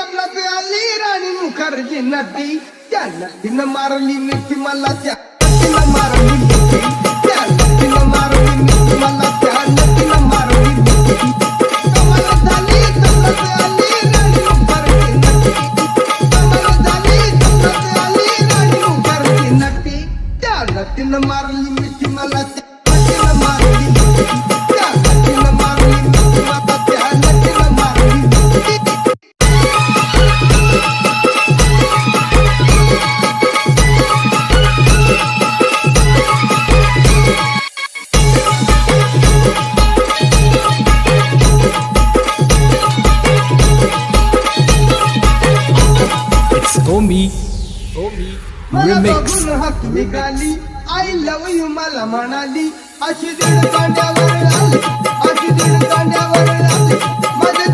जंगलात आली राणी मुखर्जी नटी त्या नटीनं मारली मिठी मला त्या नटीनं मारली मिठी त्या नटीनं मारली मिठी मला त्या नटीनं मारली मिठी कमाल झाली जंगलात आली राणी मुखर्जी नटी कमाल झाली जंगलात आली राणी मुखर्जी नटी त्या नटीनं मारली मिठी मला त्या नटीनं मारली मिठी त्या नटीनं मारली मिठी मला त्या नटीनं मारली मिठी Omi मला Remix. बघून हात निघाली आय लव्ह यू मला म्हणाली अशी दीड कांड्यावर आली अशी दीड कांड्यावर आली माझे